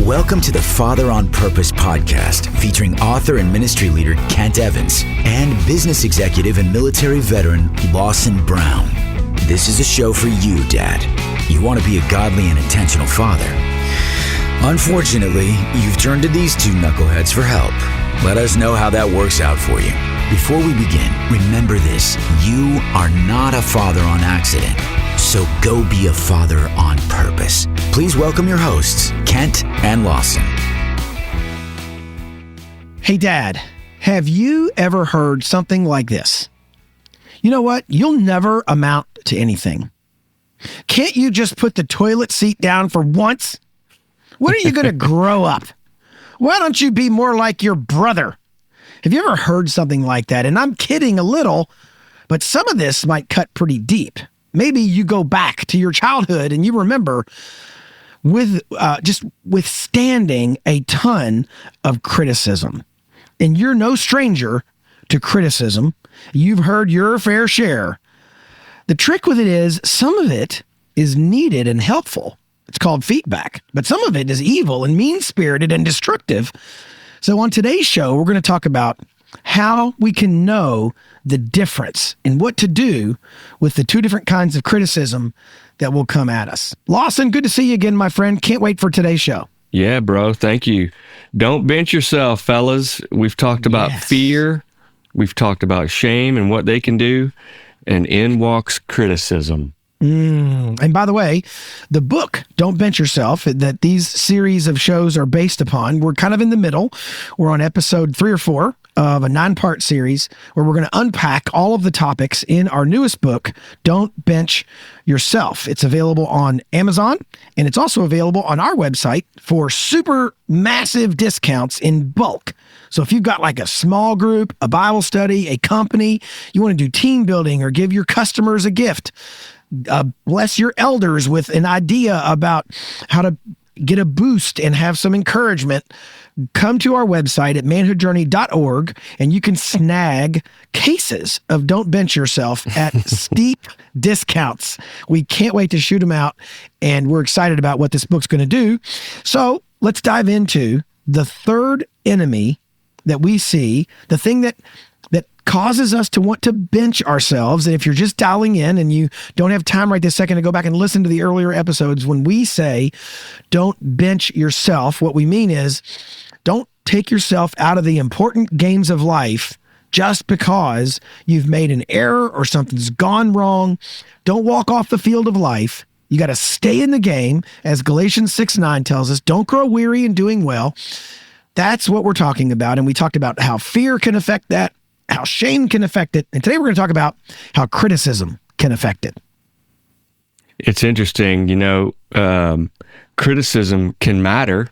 Welcome to the Father on Purpose podcast, featuring author and ministry leader Kent Evans and business executive and military veteran Lawson Brown. This is a show for you, Dad. You want to be a godly and intentional father. Unfortunately, you've turned to these two knuckleheads for help. Let us know how that works out for you. Before we begin, remember this: you are not a father on accident. So go be a father on purpose. Please welcome your hosts, Kent and Lawson. Hey, Dad, have you ever heard something like this? You know what? You'll never amount to anything. Can't you just put the toilet seat down for once? When are you going to grow up? Why don't you be more like your brother? Have you ever heard something like that? And I'm kidding a little, but some of this might cut pretty deep. Maybe you go back to your childhood and you remember with just withstanding a ton of criticism. And you're no stranger to criticism. You've heard your fair share. The trick with it is some of it is needed and helpful. It's called feedback. But some of it is evil and mean-spirited and destructive. So on today's show, we're going to talk about how we can know the difference and what to do with the two different kinds of criticism that will come at us. Lawson, good to see you again, my friend. Can't wait for today's show. Yeah, bro. Thank you. Don't bench yourself, fellas. We've talked about fear. We've talked about shame and what they can do. And in walks criticism. And by the way, the book, Don't Bench Yourself, that these series of shows are based upon, we're kind of in the middle. We're on episode 3 or 4 of a 9-part series where we're going to unpack all of the topics in our newest book, Don't Bench Yourself. It's available on Amazon, and it's also available on our website for super massive discounts in bulk. So if you've got like a small group, a Bible study, a company, you want to do team building or give your customers a gift, bless your elders with an idea about how to get a boost and have some encouragement, come to our website at manhoodjourney.org and you can snag cases of Don't Bench Yourself at steep discounts. We can't wait to shoot them out, and we're excited about what this book's going to do. So let's dive into the third enemy that we see, the thing that causes us to want to bench ourselves. And if you're just dialing in and you don't have time right this second to go back and listen to the earlier episodes, when we say don't bench yourself, what we mean is don't take yourself out of the important games of life just because you've made an error or something's gone wrong. Don't walk off the field of life. You got to stay in the game. As Galatians 6:9 tells us, don't grow weary in doing well. That's what we're talking about. And we talked about how fear can affect that, how shame can affect it. And today we're going to talk about how criticism can affect it. It's interesting, criticism can matter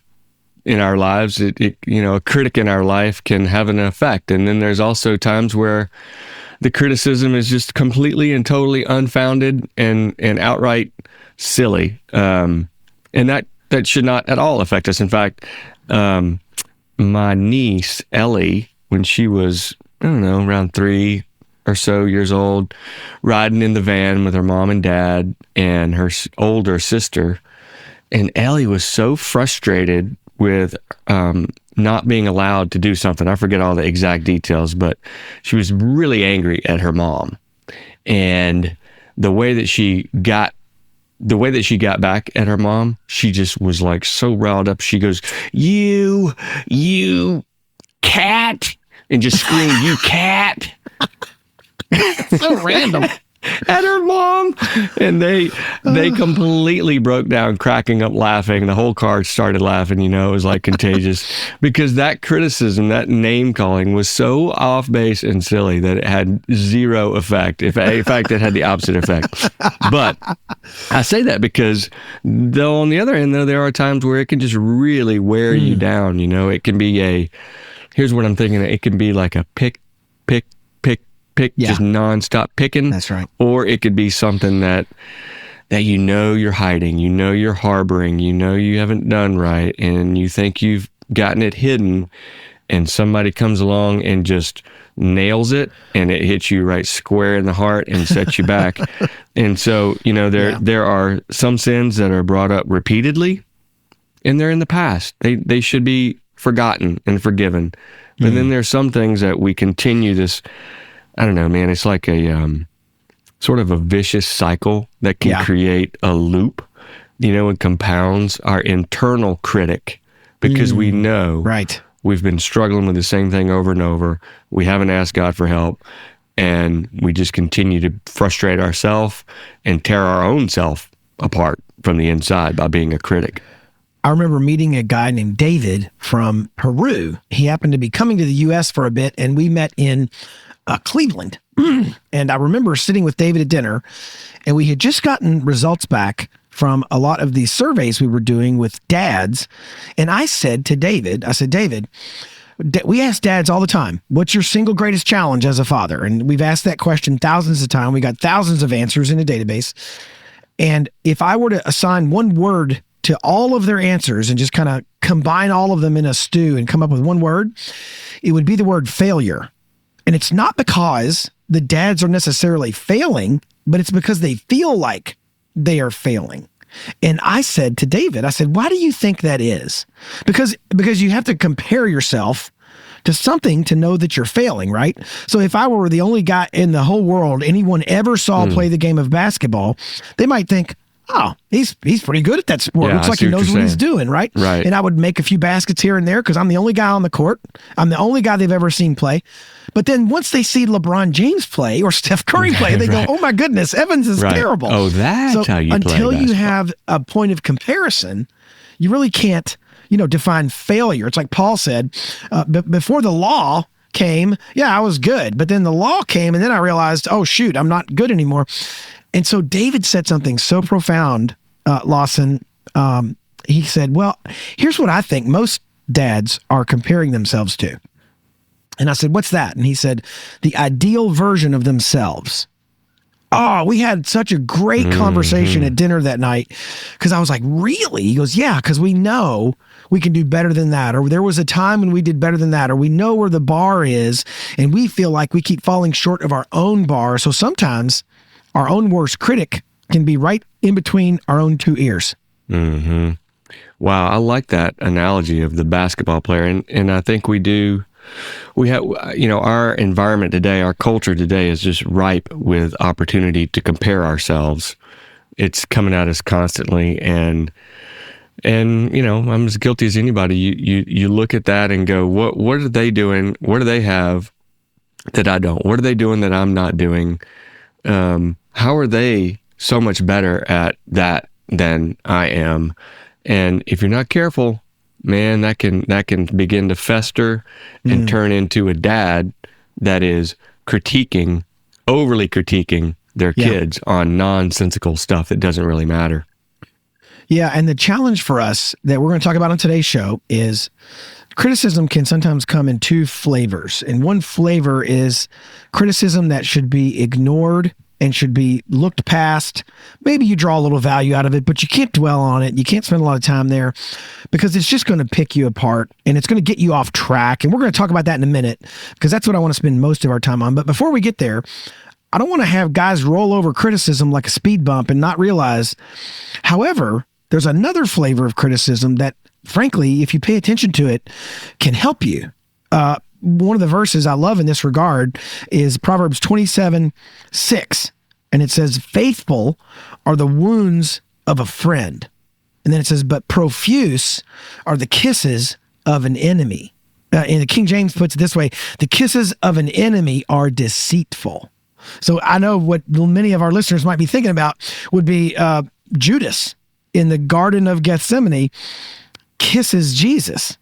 in our lives. A critic in our life can have an effect. And then there's also times where the criticism is just completely and totally unfounded and outright silly. And that should not at all affect us. In fact, my niece, Ellie, when she was, around 3 or so years old, riding in the van with her mom and dad and her older sister. And Ellie was so frustrated with not being allowed to do something. I forget all the exact details, but she was really angry at her mom. And the way that she got back at her mom, she just was like so riled up. She goes, you cat, and just screamed, you cat. So random. At her mom. And they completely broke down, cracking up, laughing. The whole car started laughing, it was like contagious. Because that criticism, that name calling was so off base and silly that it had zero effect. In fact, it had the opposite effect. But I say that because, though, on the other end, though, there are times where it can just really wear you down. It can be here's what I'm thinking, it can be like a pick, just nonstop picking. That's right. Or it could be something that you're hiding, you're harboring, you haven't done right, and you think you've gotten it hidden, and somebody comes along and just nails it, and it hits you right square in the heart and sets you back. And so, there are some sins that are brought up repeatedly, and they're in the past. They should be forgotten and forgiven. But then there's some things that we continue this, I don't know, man, it's like a sort of a vicious cycle that can create a loop, and compounds our internal critic, because we know we've been struggling with the same thing over and over. We haven't asked God for help, and we just continue to frustrate ourselves and tear our own self apart from the inside by being a critic. I remember meeting a guy named David from Peru. He happened to be coming to the U.S. for a bit, and we met in Cleveland. And I remember sitting with David at dinner, and we had just gotten results back from a lot of these surveys we were doing with dads. And I said to David, David, we ask dads all the time, what's your single greatest challenge as a father? And we've asked that question thousands of times. We got thousands of answers in a database. And if I were to assign one word to all of their answers and just kind of combine all of them in a stew and come up with one word, it would be the word failure. And it's not because the dads are necessarily failing, but it's because they feel like they are failing. And I said to David, why do you think that is? Because you have to compare yourself to something to know that you're failing, right? So if I were the only guy in the whole world anyone ever saw play the game of basketball, they might think, oh, he's pretty good at that sport. Looks like he knows what he's doing, right? Right. And I would make a few baskets here and there because I'm the only guy on the court. I'm the only guy they've ever seen play. But then once they see LeBron James play or Steph Curry play, they go, oh my goodness, Evans is terrible. Oh, that's how you play until basketball. You have a point of comparison, you really can't, define failure. It's like Paul said, before the law came, I was good. But then the law came, and then I realized, oh, shoot, I'm not good anymore. And so David said something so profound, Lawson. He said, well, here's what I think most dads are comparing themselves to. And I said, what's that? And he said, the ideal version of themselves. Oh, we had such a great conversation at dinner that night because I was like, really? He goes, yeah, because we know we can do better than that. Or there was a time when we did better than that. Or we know where the bar is and we feel like we keep falling short of our own bar. So sometimes our own worst critic can be right in between our own two ears. Mm-hmm. Wow, I like that analogy of the basketball player. And I think we have, our environment today, our culture today is just ripe with opportunity to compare ourselves. It's coming at us constantly. And I'm as guilty as anybody. You look at that and go, what are they doing? What do they have that I don't? What are they doing that I'm not doing? How are they so much better at that than I am? And if you're not careful, man, that can begin to fester and turn into a dad that is overly critiquing their kids on nonsensical stuff that doesn't really matter. Yeah, and the challenge for us that we're going to talk about on today's show is criticism can sometimes come in two flavors. And one flavor is criticism that should be ignored and should be looked past. Maybe you draw a little value out of it, but you can't dwell on it. You can't spend a lot of time there because it's just going to pick you apart and it's going to get you off track. And we're going to talk about that in a minute because that's what I want to spend most of our time on. But before we get there, I don't want to have guys roll over criticism like a speed bump and not realize, however, there's another flavor of criticism that, frankly, if you pay attention to it, can help you. One of the verses I love in this regard is Proverbs 27:6. And it says, faithful are the wounds of a friend. And then it says, but profuse are the kisses of an enemy. And the King James puts it this way, the kisses of an enemy are deceitful. So I know what many of our listeners might be thinking about would be Judas in the Garden of Gethsemane kisses Jesus,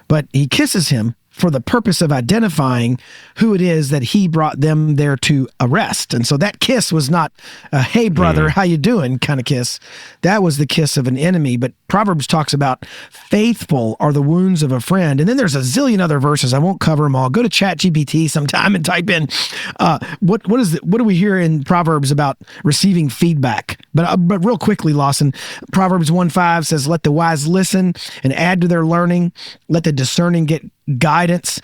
but he kisses him for the purpose of identifying who it is that he brought them there to arrest. And so that kiss was not a, hey, brother, how you doing kind of kiss. That was the kiss of an enemy. But Proverbs talks about faithful are the wounds of a friend. And then there's a zillion other verses. I won't cover them all. Go to ChatGPT sometime and type in what do we hear in Proverbs about receiving feedback. But real quickly, Lawson, Proverbs 1:5 says, let the wise listen and add to their learning. Let the discerning get guidance.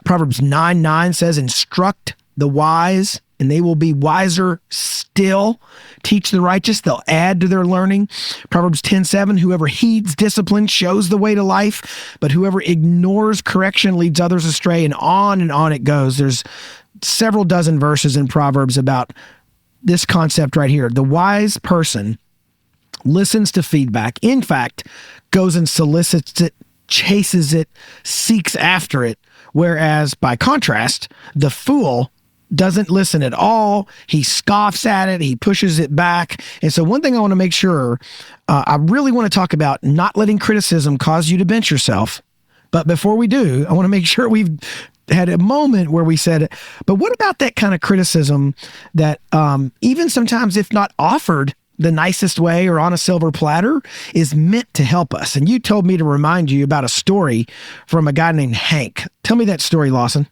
Proverbs 9:9 says, instruct the wise and they will be wiser still. Teach the righteous, they'll add to their learning. Proverbs 10:7, whoever heeds discipline shows the way to life, but whoever ignores correction leads others astray, and on it goes. There's several dozen verses in Proverbs about this concept right here. The wise person listens to feedback. In fact, goes and solicits it, chases it, seeks after it. Whereas by contrast, the fool doesn't listen at all. He scoffs at it. He pushes it back. And so one thing I want to make sure, I really want to talk about not letting criticism cause you to bench yourself. But before we do, I want to make sure we've had a moment where we said, but what about that kind of criticism that even sometimes, if not offered the nicest way or on a silver platter, is meant to help us? And you told me to remind you about a story from a guy named Hank. Tell me that story, Lawson.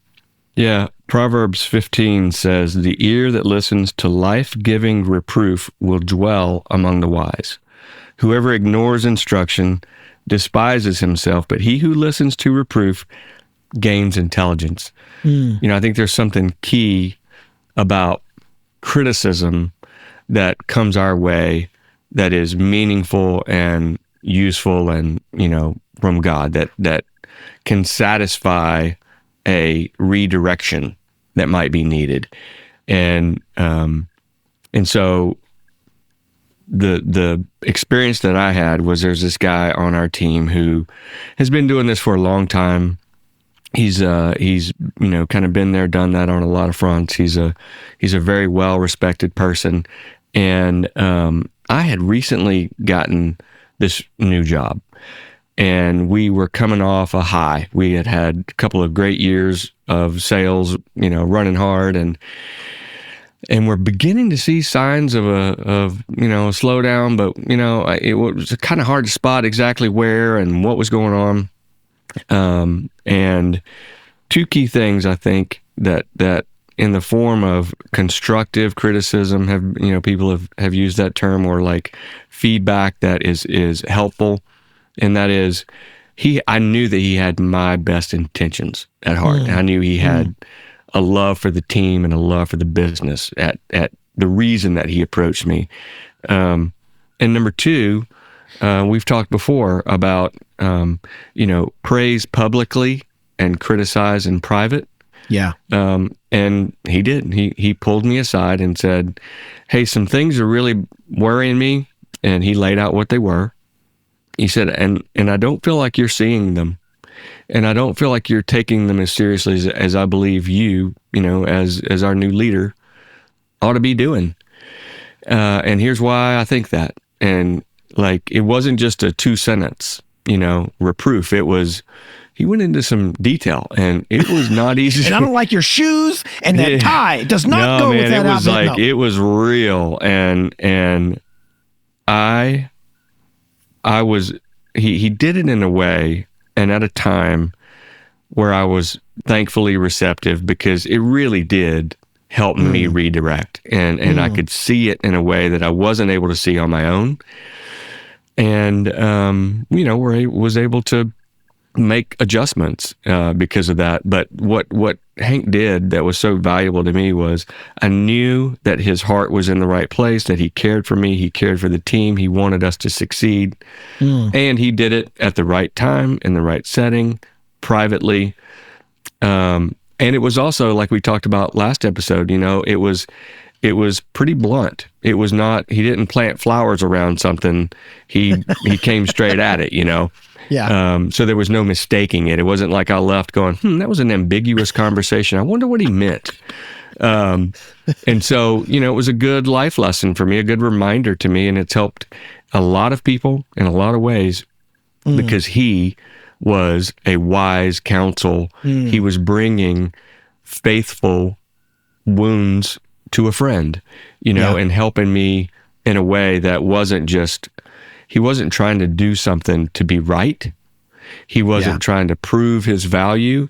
Yeah, Proverbs 15 says, the ear that listens to life-giving reproof will dwell among the wise. Whoever ignores instruction despises himself, but he who listens to reproof gains intelligence. I think there's something key about criticism that comes our way that is meaningful and useful and, from God, that can satisfy a redirection that might be needed. And so the experience that I had was, there's this guy on our team who has been doing this for a long time. He's kind of been there, done that on a lot of fronts. He's a very well respected person. And I had recently gotten this new job, and we were coming off a high. We had had a couple of great years of sales, running hard, and we're beginning to see signs of a slowdown. But it was kind of hard to spot exactly where and what was going on. And two key things I think that in the form of constructive criticism people have used that term, or like feedback that is helpful. And that is, I knew that he had my best intentions at heart. I knew he had a love for the team and a love for the business at the reason that he approached me. And number two, we've talked before about, praise publicly and criticize in private. Yeah. And he did. He pulled me aside and said, hey, some things are really worrying me. And he laid out what they were. He said, and I don't feel like you're seeing them. And I don't feel like you're taking them as seriously as I believe you, as our new leader, ought to be doing. And here's why I think that. And it wasn't just a 2-sentence, reproof. He went into some detail, and it was not easy. And I don't like your shoes, and that tie does not go with that outfit. It was real. And he did it in a way and at a time where I was thankfully receptive, because it really did help me redirect. And I could see it in a way that I wasn't able to see on my own. And, was able to make adjustments because of that. But what Hank did that was so valuable to me was, I knew that his heart was in the right place, that he cared for me, he cared for the team, he wanted us to succeed. And he did it at the right time, in the right setting, privately. And it was also, like we talked about last episode, it was pretty blunt. It was not, he didn't plant flowers around something. He came straight at it, Yeah. So there was no mistaking it. It wasn't like I left going, that was an ambiguous conversation. I wonder what he meant. And so, it was a good life lesson for me, a good reminder to me, and it's helped a lot of people in a lot of ways, because he was a wise counsel. He was bringing faithful wounds to a friend, and helping me in a way that wasn't just, he wasn't trying to do something to be right. He wasn't trying to prove his value.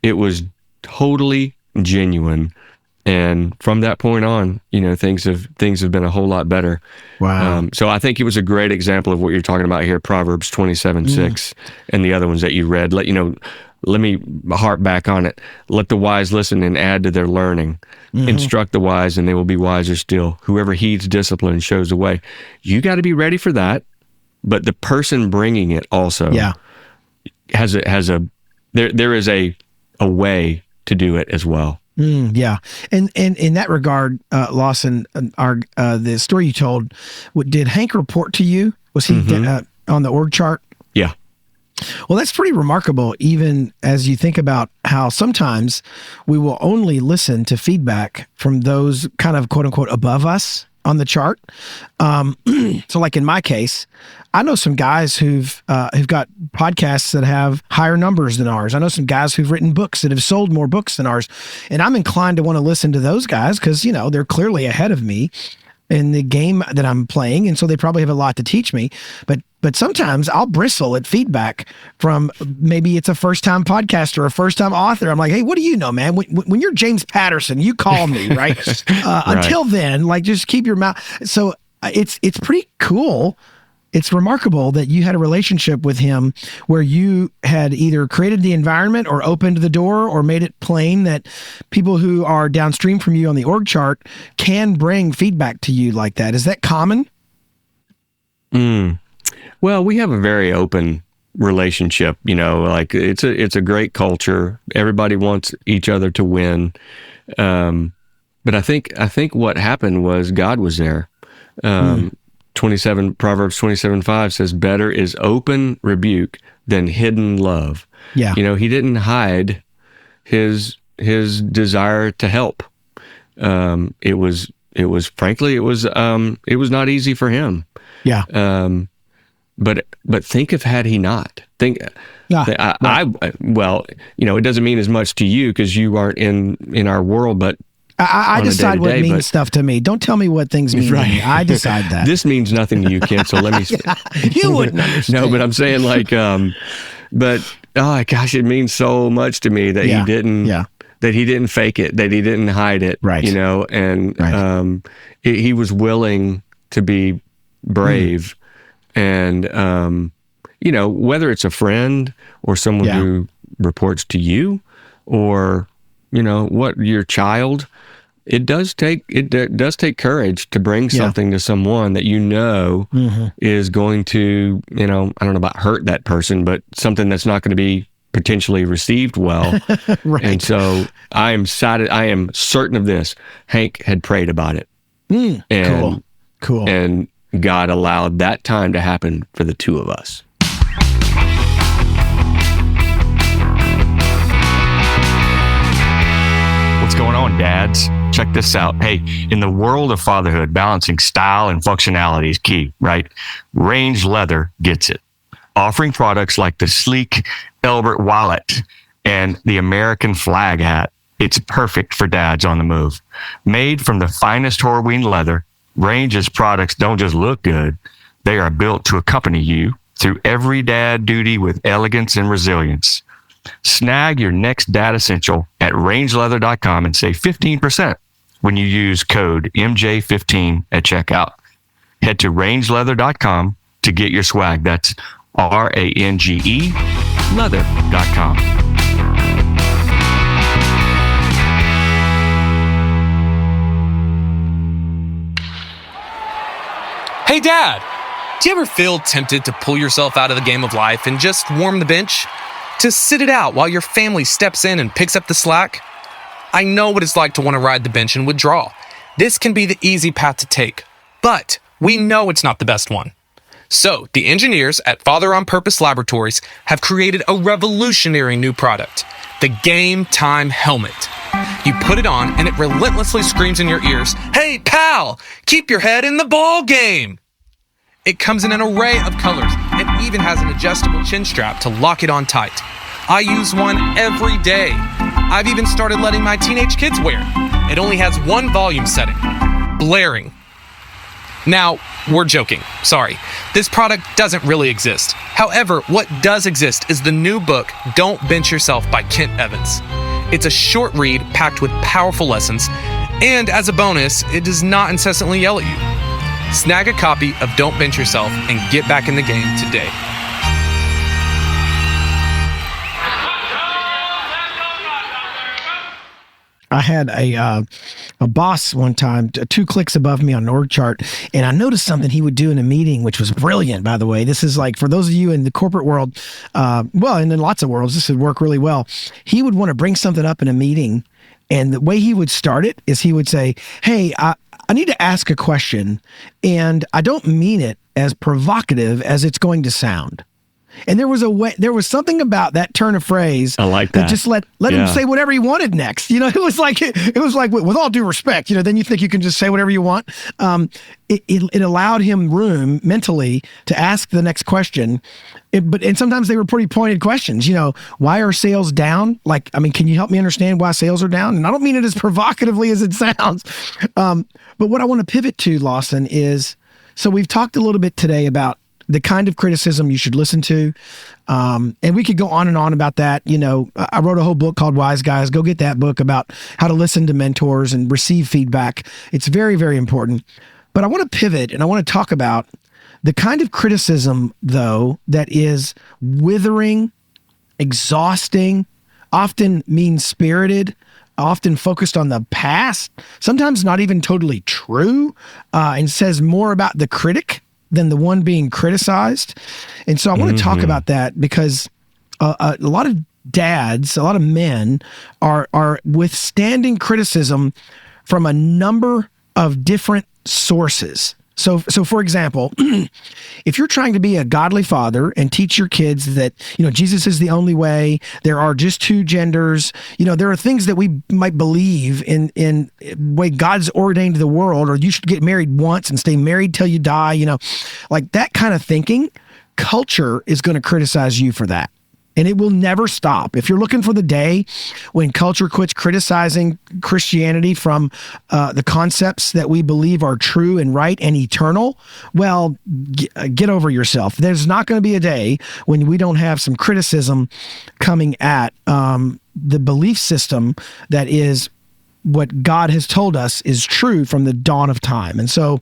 It was totally genuine. And from that point on, things have been a whole lot better. Wow. So I think it was a great example of what you're talking about here, Proverbs 27:6, and the other ones that you read. Let me harp back on it. Let the wise listen and add to their learning. Instruct the wise, and they will be wiser still. Whoever heeds discipline shows the way. You got to be ready for that, but the person bringing it also has there is a way to do it as well. Yeah. And in that regard, Lawson, the story you told, did Hank report to you? Was he on the org chart? Yeah. Well, that's pretty remarkable, even as you think about how sometimes we will only listen to feedback from those kind of quote unquote above us on the chart. So like in my case, I know some guys who've got podcasts that have higher numbers than ours. I know some guys who've written books that have sold more books than ours. And I'm inclined to want to listen to those guys because, they're clearly ahead of me in the game that I'm playing. And so they probably have a lot to teach me. But sometimes I'll bristle at feedback from maybe it's a first-time podcaster or a first-time author. I'm like, hey, what do you know, man? When you're James Patterson, you call me, right? Until then, just keep your mouth. So it's pretty cool. It's remarkable that you had a relationship with him where you had either created the environment or opened the door or made it plain that people who are downstream from you on the org chart can bring feedback to you like that. Is that common? Well, we have a very open relationship, it's a great culture. Everybody wants each other to win. But I think what happened was God was there. Proverbs 27:5 says, better is open rebuke than hidden love. Yeah. He didn't hide his desire to help. It was not easy for him. Yeah. But think of had he not. It doesn't mean as much to you because you aren't in our world, but I decide what means stuff to me. Don't tell me what things mean to me. I decide that. This means nothing to you, Ken, so let me... You wouldn't understand. No, but I'm saying it means so much to me that he didn't... Yeah. That he didn't fake it, that he didn't hide it, right? And he was willing to be brave, and whether it's a friend or someone who reports to you, or your child, it does take courage to bring something to someone that is going to I don't know about hurt that person, but something that's not going to be potentially received well. Right. And so I am certain of this. Hank had prayed about it. And, cool. And God allowed that time to happen for the two of us. What's going on, dads? Check this out. Hey, in the world of fatherhood, balancing style and functionality is key, right? Range Leather gets it. Offering products like the sleek Elbert wallet and the American flag hat. It's perfect for dads on the move. Made from the finest Horween leather, Range's products don't just look good. They are built to accompany you through every dad duty with elegance and resilience. Snag your next dad essential at rangeleather.com and save 15% when you use code MJ15 at checkout. Head to rangeleather.com to get your swag. That's RANGE leather.com. Hey, Dad, do you ever feel tempted to pull yourself out of the game of life and just warm the bench? To sit it out while your family steps in and picks up the slack? I know what it's like to want to ride the bench and withdraw. This can be the easy path to take, but we know it's not the best one. So, the engineers at Father on Purpose Laboratories have created a revolutionary new product, the Game Time Helmet. You put it on and it relentlessly screams in your ears, "Hey, pal, keep your head in the ball game." It comes in an array of colors and even has an adjustable chin strap to lock it on tight. I use one every day. I've even started letting my teenage kids wear it. It only has one volume setting, blaring. Now, we're joking. Sorry. This product doesn't really exist. However, what does exist is the new book, Don't Bench Yourself by Kent Evans. It's a short read packed with powerful lessons And as a bonus, it does not incessantly yell at you. Snag a copy of Don't Bench Yourself and get back in the game today. I had a boss one time, 2 clicks above me on an org chart, and I noticed something he would do in a meeting, which was brilliant, by the way. This is like, for those of you in the corporate world, well, and in lots of worlds, this would work really well. He would want to bring something up in a meeting, and the way he would start it is he would say, hey, I need to ask a question, and I don't mean it as provocative as it's going to sound. And there was something about that turn of phrase. I like that. Just let him say whatever he wanted next. It was like with all due respect, then you think you can just say whatever you want. It allowed him room mentally to ask the next question. And sometimes they were pretty pointed questions. Why are sales down? Can you help me understand why sales are down? And I don't mean it as provocatively as it sounds. But what I want to pivot to, Lawson, is, so we've talked a little bit today about the kind of criticism you should listen to. And we could go on and on about that. I wrote a whole book called Wise Guys. Go get that book about how to listen to mentors and receive feedback. It's very, very important. But I want to pivot and I want to talk about the kind of criticism, though, that is withering, exhausting, often mean-spirited, often focused on the past, sometimes not even totally true, and says more about the critic than the one being criticized. And so I want to talk about that because a lot of dads, a lot of men are withstanding criticism from a number of different sources. So for example, if you're trying to be a godly father and teach your kids that, Jesus is the only way, there are just 2 genders, there are things that we might believe in way God's ordained the world, or you should get married once and stay married till you die, like that kind of thinking, culture is going to criticize you for that. And it will never stop. If you're looking for the day when culture quits criticizing Christianity from the concepts that we believe are true and right and eternal, well, get over yourself. There's not going to be a day when we don't have some criticism coming at the belief system that is what God has told us is true from the dawn of time. And so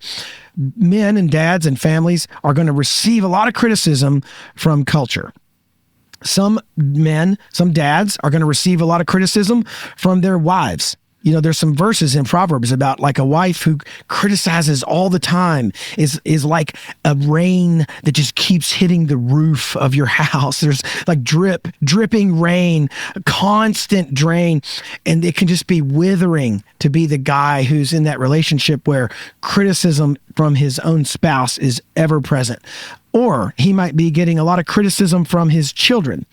men and dads and families are going to receive a lot of criticism from culture. Some men, some dads are going to receive a lot of criticism from their wives. There's some verses in Proverbs about like a wife who criticizes all the time is like a rain that just keeps hitting the roof of your house. There's like dripping rain, constant drain, and it can just be withering to be the guy who's in that relationship where criticism from his own spouse is ever present. Or he might be getting a lot of criticism from his children.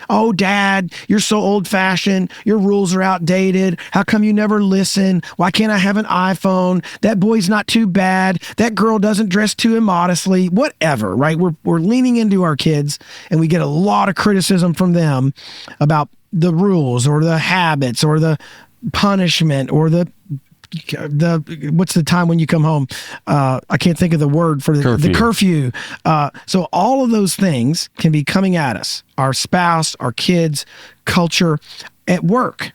Oh, Dad, you're so old-fashioned. Your rules are outdated. How come you never listen? Why can't I have an iPhone? That boy's not too bad. That girl doesn't dress too immodestly. Whatever, right? We're leaning into our kids, and we get a lot of criticism from them about the rules or the habits or the punishment or the what's the time when you come home? I can't think of the word for the curfew. So all of those things can be coming at us, our spouse, our kids, culture, at work,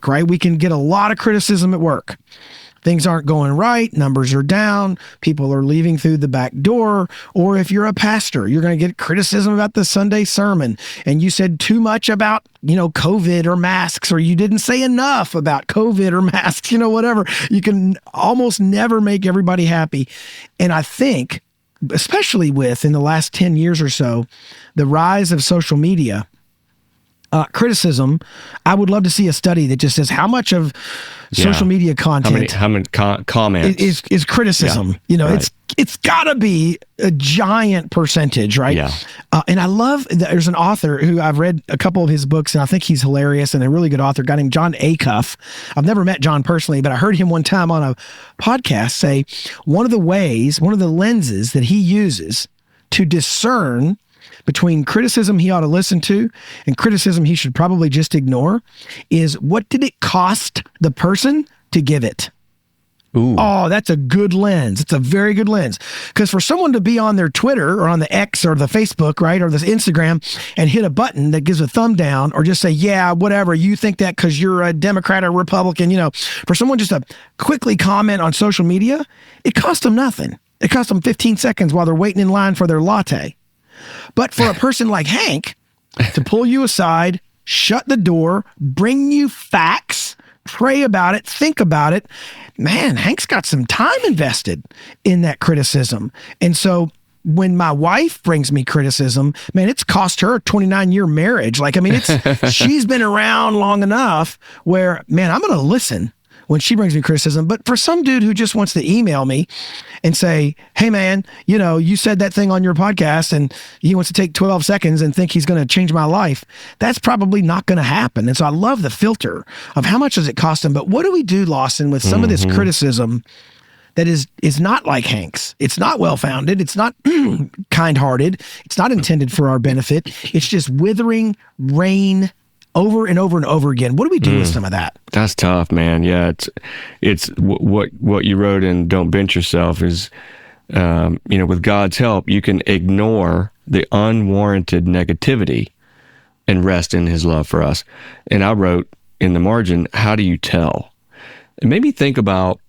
right? We can get a lot of criticism at work. Things aren't going right. Numbers are down. People are leaving through the back door. Or if you're a pastor, you're going to get criticism about the Sunday sermon. And you said too much about, COVID or masks, or you didn't say enough about COVID or masks, whatever. You can almost never make everybody happy. And I think, especially in the last 10 years or so, the rise of social media, criticism, I would love to see a study that just says how much of social media content, how many comments is criticism. Yeah, right. It's got to be a giant percentage, right? Yeah. And I love that there's an author who I've read a couple of his books, and I think he's hilarious and a really good author, a guy named John Acuff. I've never met John personally, but I heard him one time on a podcast say one of the lenses that he uses to discern between criticism he ought to listen to and criticism he should probably just ignore is, what did it cost the person to give it? Ooh. Oh, that's a good lens. It's a very good lens. Because for someone to be on their Twitter or on the X or the Facebook, right, or the Instagram and hit a button that gives a thumb down or just say, yeah, whatever, you think that because you're a Democrat or Republican, for someone just to quickly comment on social media, it cost them nothing. It cost them 15 seconds while they're waiting in line for their latte. But for a person like Hank to pull you aside, shut the door, bring you facts, pray about it, think about it. Man, Hank's got some time invested in that criticism. And so when my wife brings me criticism, man, it's cost her a 29-year marriage. She's been around long enough where, man, I'm going to listen when she brings me criticism. But for some dude who just wants to email me and say, hey, man, you said that thing on your podcast and he wants to take 12 seconds and think he's going to change my life, that's probably not going to happen. And so I love the filter of how much does it cost him. But what do we do, Lawson, with some of this criticism that is not like Hank's? It's not well-founded. It's not kind-hearted. It's not intended for our benefit. It's just withering rain over and over and over again. What do we do with some of that? That's tough, man. Yeah, it's what you wrote in Don't Bench Yourself is, with God's help, you can ignore the unwarranted negativity and rest in his love for us. And I wrote in the margin, how do you tell? It made me think about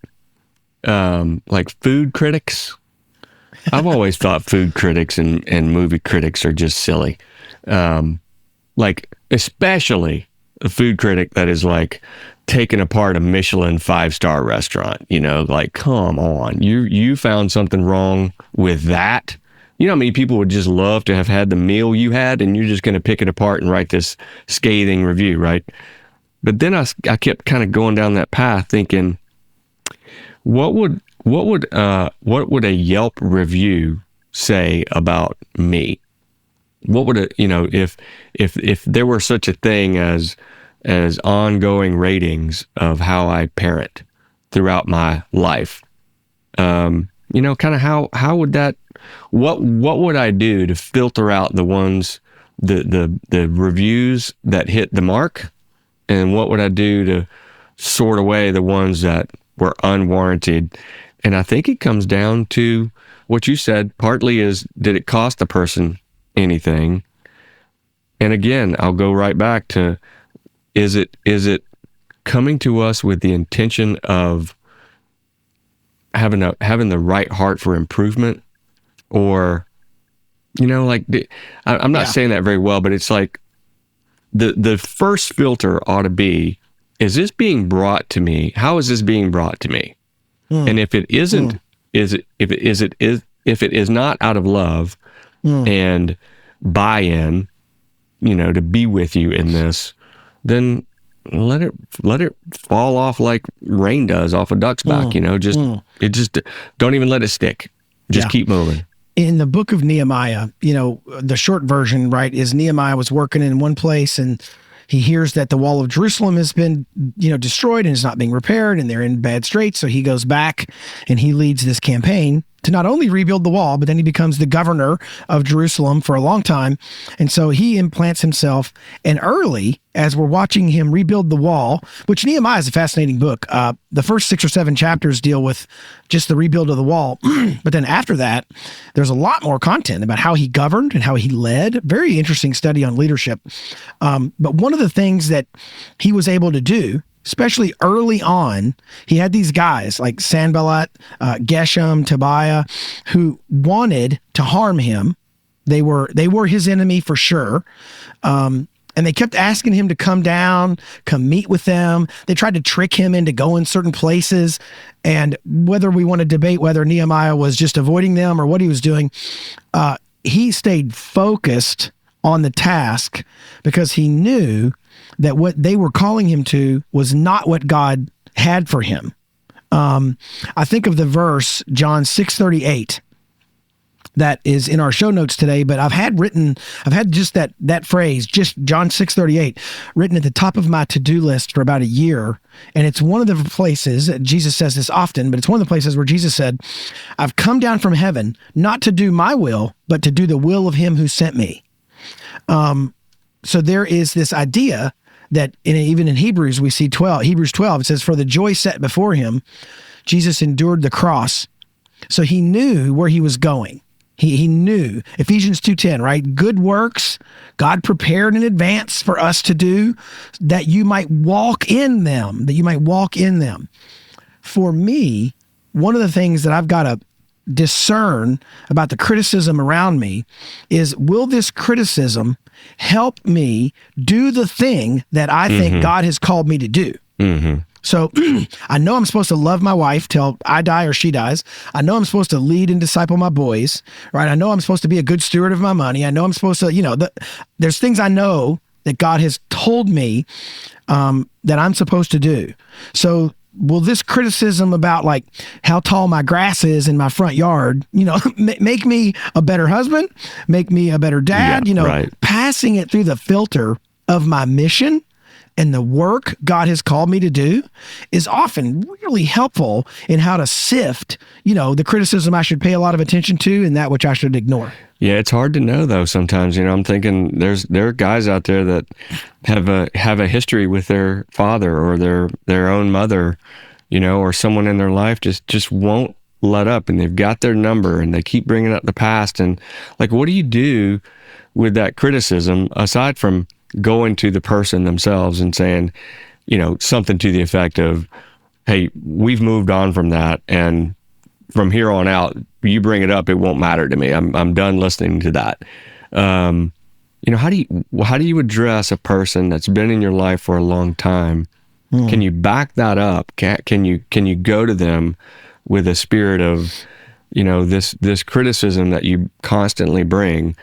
food critics. I've always thought food critics and movie critics are just silly. Especially a food critic that is taking apart a Michelin 5-star restaurant, come on, you found something wrong with that. How many people would just love to have had the meal you had and you're just going to pick it apart and write this scathing review, right? But then I kept kind of going down that path thinking, what would a Yelp review say about me? What would if there were such a thing as ongoing ratings of how I parent throughout my life? Kind of how would that? What would I do to filter out the ones the reviews that hit the mark, and what would I do to sort away the ones that were unwarranted? And I think it comes down to what you said. Partly is, did it cost the person anything? And again, I'll go right back to, is it coming to us with the intention of having the right heart for improvement? Or, I'm not saying that very well, but it's like the first filter ought to be, is this being brought to me? How is this being brought to me? And if it isn't, if it is not out of love and buy-in, to be with you in this, then let it fall off like rain does off a duck's back. Don't even let it stick. Just keep moving. In the book of Nehemiah, the short version, right, is Nehemiah was working in one place and he hears that the wall of Jerusalem has been, destroyed and is not being repaired and they're in bad straits. So he goes back and he leads this campaign to not only rebuild the wall, but then he becomes the governor of Jerusalem for a long time. And so he implants himself. And early, as we're watching him rebuild the wall, which Nehemiah is a fascinating book. The first 6 or 7 chapters deal with just the rebuild of the wall. But then after that, there's a lot more content about how he governed and how he led. Very interesting study on leadership. But one of the things that he was able to do, especially early on, he had these guys like Sanballat, Geshem, Tobiah, who wanted to harm him. They were his enemy for sure. And they kept asking him to come down, come meet with them. They tried to trick him into going certain places. And whether we want to debate whether Nehemiah was just avoiding them or what he was doing, he stayed focused on the task because he knew that what they were calling him to was not what God had for him. I think of the verse, John 6:38, that is in our show notes today, but I've had just that phrase, just John 6:38, written at the top of my to-do list for about a year. And it's one of the places, Jesus says this often, but it's one of the places where Jesus said, I've come down from heaven, not to do my will, but to do the will of him who sent me. So there is this idea that even in Hebrews, we see Hebrews 12, it says, for the joy set before him, Jesus endured the cross. So he knew where he was going. He knew. Ephesians 2:10, right? Good works God prepared in advance for us to do, that you might walk in them, For me, one of the things that I've got to discern about the criticism around me is, will this criticism help me do the thing that I think God has called me to do? So I know I'm supposed to love my wife till I die or she dies. I know I'm supposed to lead and disciple my boys, right? I know I'm supposed to be a good steward of my money. I know I'm supposed to, there's things I know that God has told me that I'm supposed to do. So will this criticism about like how tall my grass is in my front yard, make me a better husband, make me a better dad, right. Passing it through the filter of my mission and the work God has called me to do is often really helpful in how to sift, the criticism I should pay a lot of attention to and that which I should ignore. Yeah, it's hard to know though. Sometimes, I'm thinking there are guys out there that have a history with their father or their own mother, or someone in their life just won't let up, and they've got their number and they keep bringing up the past. And like, what do you do with that criticism aside from going to the person themselves and saying, something to the effect of, hey, we've moved on from that, and from here on out, you bring it up, it won't matter to me. I'm done listening to that. How do you address a person that's been in your life for a long time? Can you back that up? Can you go to them with a spirit of, this criticism that you constantly bring,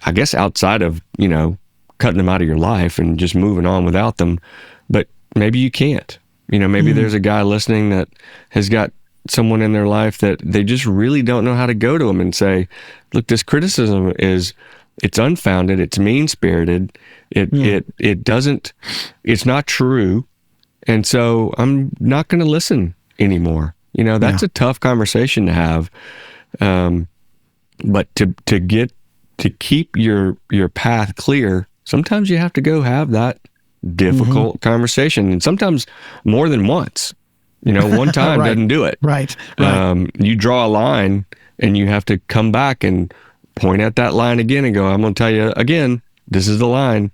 I guess outside of, cutting them out of your life and just moving on without them, but maybe you can't. Maybe there's a guy listening that has got someone in their life that they just really don't know how to go to them and say, look, this criticism it's unfounded, it's mean-spirited, it's not true, and so I'm not going to listen anymore. That's a tough conversation to have, but to keep your path clear, sometimes you have to go have that difficult conversation, and sometimes more than once. One time right. doesn't do it. Right. You draw a line, and you have to come back and point at that line again and go, I'm going to tell you again, this is the line.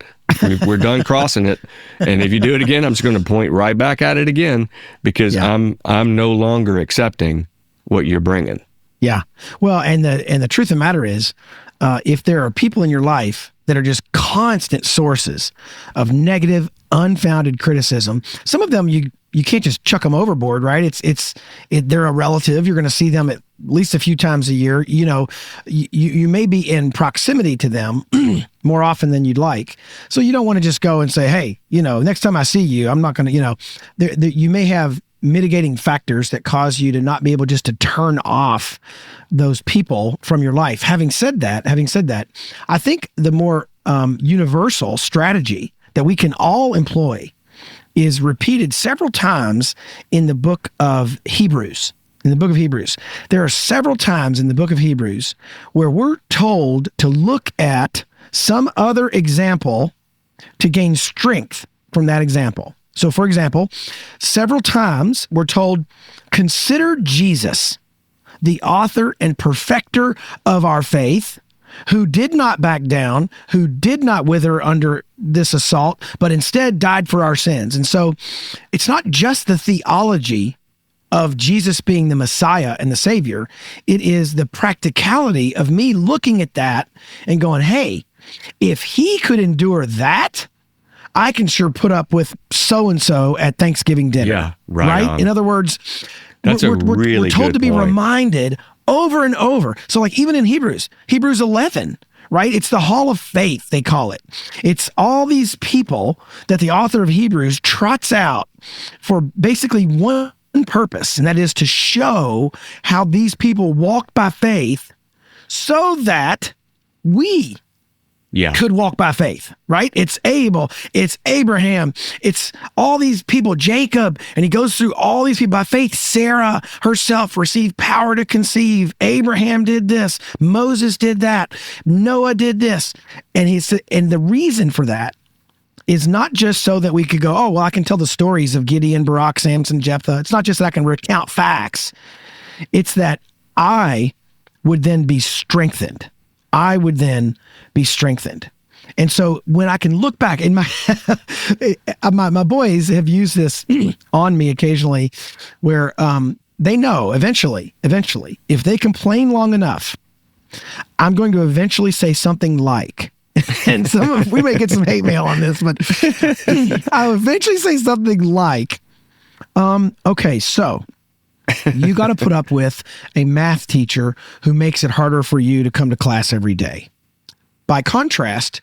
We're done crossing it. And if you do it again, I'm just going to point right back at it again, because I'm no longer accepting what you're bringing. Yeah. Well, and the truth of the matter is, if there are people in your life that are just constant sources of negative, unfounded criticism, some of them you can't just chuck them overboard, right? They're a relative. You're going to see them at least a few times a year. You may be in proximity to them more often than you'd like. So you don't want to just go and say, hey, next time I see you, I'm not going to, you may have mitigating factors that cause you to not be able just to turn off those people from your life. Having said that, I think the more universal strategy that we can all employ is repeated several times in the book of Hebrews. There are several times in the book of Hebrews where we're told to look at some other example to gain strength from that example. So, for example, several times we're told, consider Jesus, the author and perfecter of our faith, who did not back down, who did not wither under this assault, but instead died for our sins. And so it's not just the theology of Jesus being the Messiah and the Savior. It is the practicality of me looking at that and going, hey, if he could endure that, I can sure put up with so-and-so at Thanksgiving dinner. Yeah, right. In other words, That's we're told good to be point. reminded over and over. So like even in Hebrews 11, right? It's the hall of faith, they call it. It's all these people that the author of Hebrews trots out for basically one purpose, and that is to show how these people walked by faith so that we could walk by faith, right? It's Abel, it's Abraham, it's all these people, Jacob, and he goes through all these people by faith. Sarah herself received power to conceive. Abraham did this. Moses did that. Noah did this. And the reason for that is not just so that we could go, oh, well, I can tell the stories of Gideon, Barak, Samson, Jephthah. It's not just that I can recount facts. It's that I would then be strengthened. I would then be strengthened. And so when I can look back in my boys have used this on me occasionally where they know eventually, if they complain long enough, I'm going to eventually say something like, and we may get some hate mail on this, but I'll eventually say something like, okay, so you got to put up with a math teacher who makes it harder for you to come to class every day. By contrast,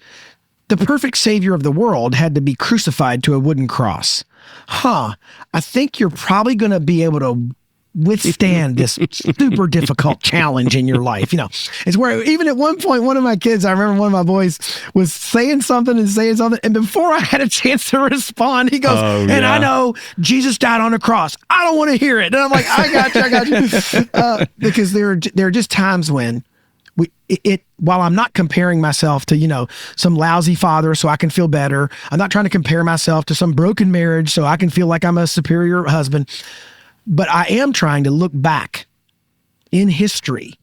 the perfect savior of the world had to be crucified to a wooden cross. I think you're probably going to be able to withstand this super difficult challenge in your life. It's where even at one point, one of my kids, I remember one of my boys was saying something, and before I had a chance to respond, he goes, I know Jesus died on a cross. I don't want to hear it. And I'm like, I got you. Because there are just times when while I'm not comparing myself to, some lousy father so I can feel better, I'm not trying to compare myself to some broken marriage so I can feel like I'm a superior husband, but I am trying to look back in history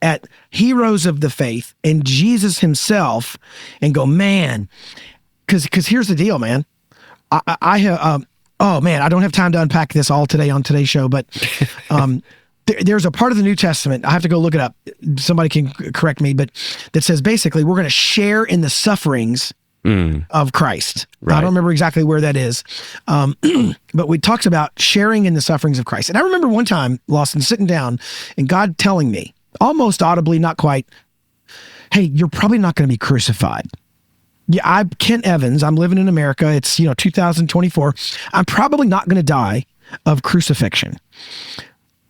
at heroes of the faith and Jesus himself and go, man, because here's the deal, man. I have, I don't have time to unpack this all today on today's show, but there's a part of the New Testament, I have to go look it up, somebody can correct me, but that says basically we're going to share in the sufferings of Christ. Right. I don't remember exactly where that is, but it talks about sharing in the sufferings of Christ. And I remember one time, Lawson, sitting down and God telling me, almost audibly, not quite, hey, you're probably not going to be crucified. Yeah, I'm Kent Evans. I'm living in America. It's 2024. I'm probably not going to die of crucifixion.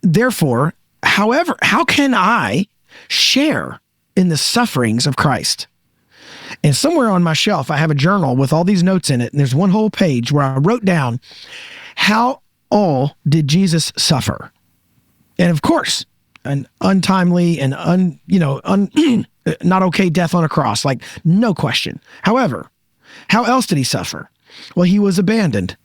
Therefore, however, how can I share in the sufferings of Christ? And somewhere on my shelf, I have a journal with all these notes in it. And there's one whole page where I wrote down, how all did Jesus suffer? And of course, an untimely and not okay death on a cross, like no question. However, how else did he suffer? Well, he was abandoned.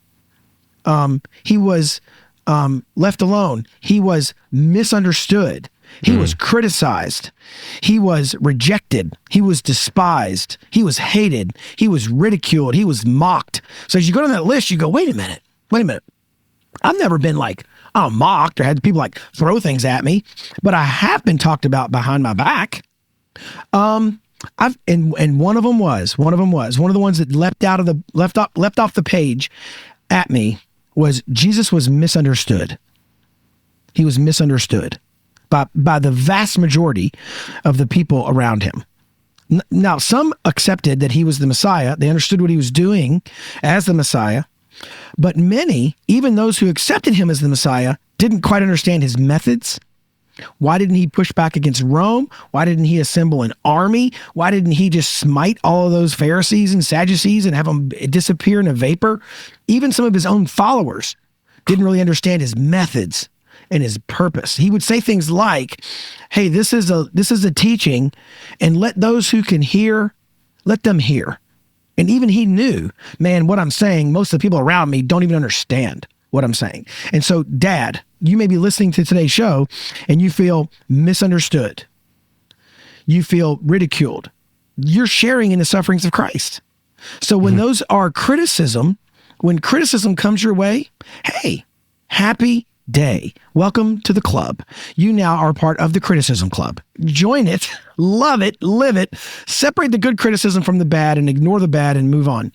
He was left alone. He was misunderstood. He was criticized. He was rejected. He was despised. He was hated. He was ridiculed. He was mocked. So as you go down that list, you go, wait a minute. I've never been mocked or had people throw things at me, but I have been talked about behind my back. And one of them was one of the ones that leapt off the page at me was Jesus was misunderstood. He was misunderstood by the vast majority of the people around him. Now, some accepted that he was the Messiah. They understood what he was doing as the Messiah. But many, even those who accepted him as the Messiah, didn't quite understand his methods. Why didn't he push back against Rome? Why didn't he assemble an army? Why didn't he just smite all of those Pharisees and Sadducees and have them disappear in a vapor? Even some of his own followers didn't really understand his methods and his purpose. He would say things like, hey, this is a teaching, and let those who can hear, let them hear. And even he knew, man, what I'm saying, most of the people around me don't even understand what I'm saying. And so, Dad, you may be listening to today's show and you feel misunderstood. You feel ridiculed. You're sharing in the sufferings of Christ. So when those are when criticism comes your way, hey, happy day. Welcome to the club. You now are part of the criticism club. Join it, love it, live it, separate the good criticism from the bad and ignore the bad and move on.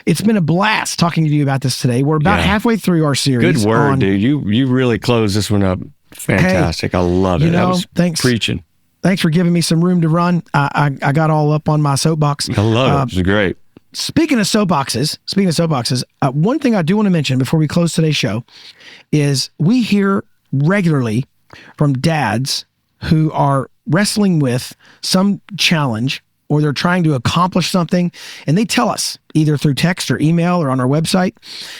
It's been a blast talking to you about this today. We're about halfway through our series. Good word, dude. You really closed this one up. Fantastic. Hey, I love it. That was thanks. Preaching. Thanks for giving me some room to run. I got all up on my soapbox. I love it. It was great. Speaking of soapboxes, one thing I do want to mention before we close today's show is we hear regularly from dads who are wrestling with some challenge or they're trying to accomplish something, and they tell us either through text or email or on our website.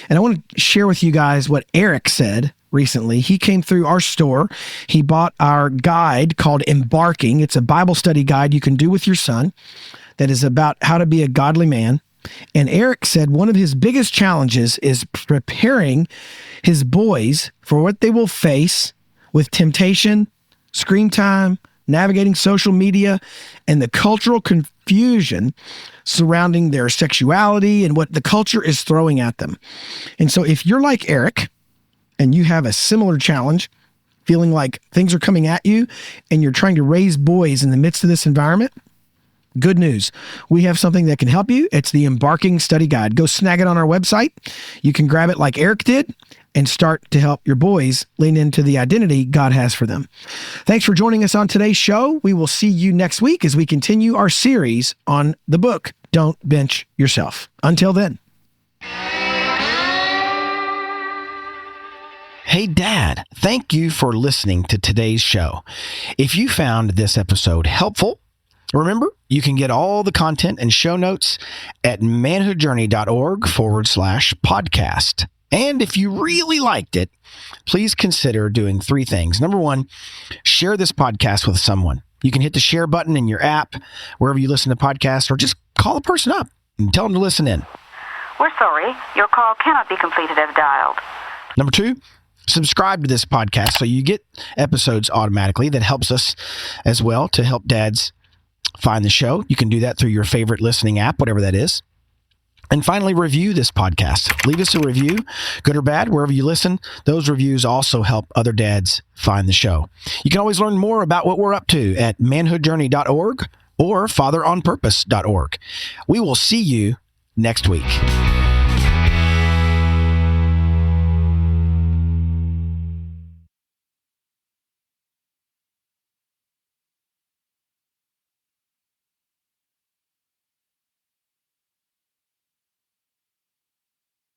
And I want to share with you guys what Eric said recently. He came through our store. He bought our guide called Embarking. It's a Bible study guide you can do with your son that is about how to be a godly man. And Eric said one of his biggest challenges is preparing his boys for what they will face with temptation, screen time, navigating social media, and the cultural confusion surrounding their sexuality and what the culture is throwing at them. And so if you're like Eric and you have a similar challenge, feeling like things are coming at you and you're trying to raise boys in the midst of this environment, good news. We have something that can help you. It's the Embarking Study Guide. Go snag it on our website. You can grab it like Eric did and start to help your boys lean into the identity God has for them. Thanks for joining us on today's show. We will see you next week as we continue our series on the book, Don't Bench Yourself. Until then. Hey, Dad, thank you for listening to today's show. If you found this episode helpful, remember, you can get all the content and show notes at manhoodjourney.org/podcast. And if you really liked it, please consider doing 3 things. Number 1, share this podcast with someone. You can hit the share button in your app, wherever you listen to podcasts, or just call the person up and tell them to listen in. We're sorry, your call cannot be completed as dialed. Number 2, subscribe to this podcast so you get episodes automatically. That helps us as well to help dads find the show. You can do that through your favorite listening app, whatever that is. And finally, review this podcast. Leave us a review, good or bad, wherever you listen. Those reviews also help other dads find the show. You can always learn more about what we're up to at manhoodjourney.org or fatheronpurpose.org. We will see you next week.